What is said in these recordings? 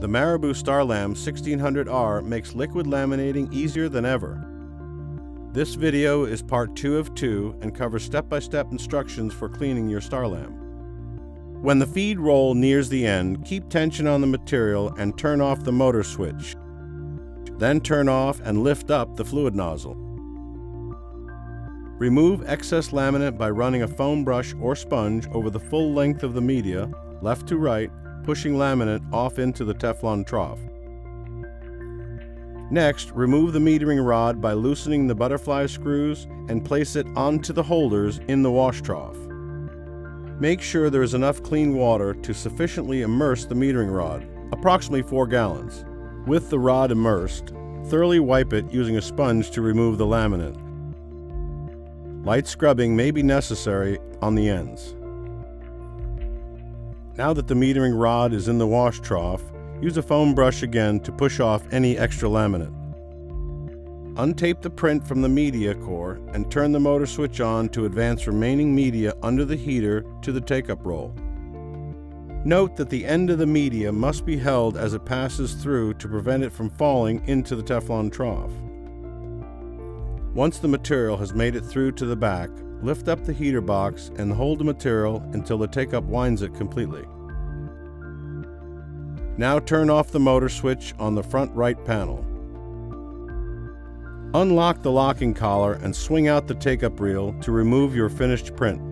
The Marabu StarLam 1600R makes liquid laminating easier than ever. This video is part 2 of 2 and covers step-by-step instructions for cleaning your StarLam. When the feed roll nears the end, keep tension on the material and turn off the motor switch. Then turn off and lift up the fluid nozzle. Remove excess laminate by running a foam brush or sponge over the full length of the media, left to right, pushing laminate off into the Teflon trough. Next, remove the metering rod by loosening the butterfly screws and place it onto the holders in the wash trough. Make sure there is enough clean water to sufficiently immerse the metering rod, approximately 4 gallons. With the rod immersed, thoroughly wipe it using a sponge to remove the laminate. Light scrubbing may be necessary on the ends. Now that the metering rod is in the wash trough, use a foam brush again to push off any extra laminate. Untape the print from the media core and turn the motor switch on to advance remaining media under the heater to the take-up roll. Note that the end of the media must be held as it passes through to prevent it from falling into the Teflon trough. Once the material has made it through to the back, lift up the heater box and hold the material until the take-up winds it completely. Now turn off the motor switch on the front right panel. Unlock the locking collar and swing out the take-up reel to remove your finished print.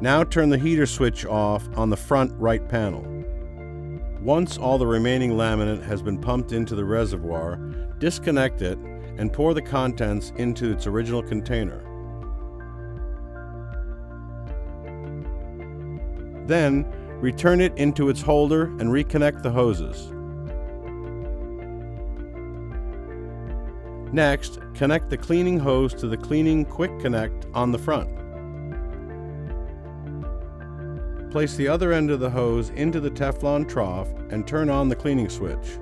Now turn the heater switch off on the front right panel. Once all the remaining laminate has been pumped into the reservoir, disconnect it and pour the contents into its original container. Then, return it into its holder and reconnect the hoses. Next, connect the cleaning hose to the cleaning quick connect on the front. Place the other end of the hose into the Teflon trough and turn on the cleaning switch.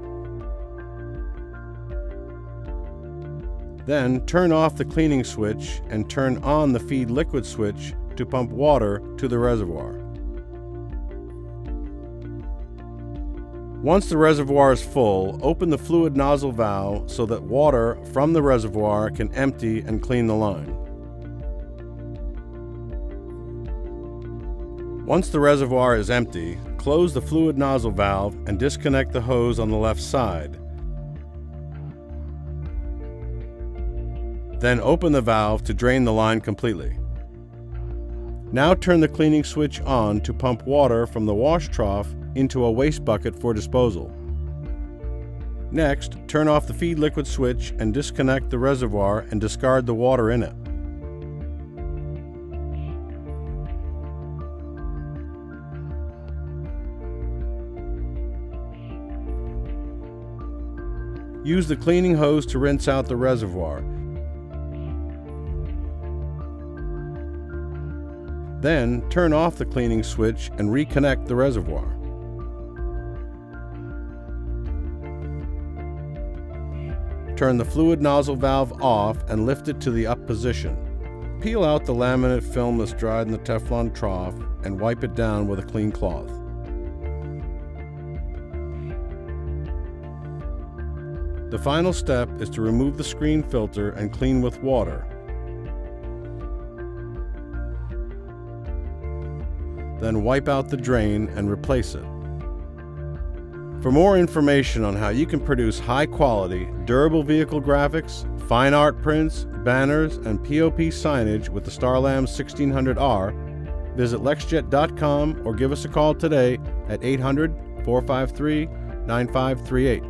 Then turn off the cleaning switch and turn on the feed liquid switch to pump water to the reservoir. Once the reservoir is full, open the fluid nozzle valve so that water from the reservoir can empty and clean the line. Once the reservoir is empty, close the fluid nozzle valve and disconnect the hose on the left side. Then open the valve to drain the line completely. Now turn the cleaning switch on to pump water from the wash trough into a waste bucket for disposal. Next, turn off the feed liquid switch and disconnect the reservoir and discard the water in it. Use the cleaning hose to rinse out the reservoir. Then, turn off the cleaning switch and reconnect the reservoir. Turn the fluid nozzle valve off and lift it to the up position. Peel out the laminate film that's dried in the Teflon trough and wipe it down with a clean cloth. The final step is to remove the screen filter and clean with water. Then wipe out the drain and replace it. For more information on how you can produce high-quality, durable vehicle graphics, fine art prints, banners, and POP signage with the StarLam 1600R, visit lexjet.com or give us a call today at 800-453-9538.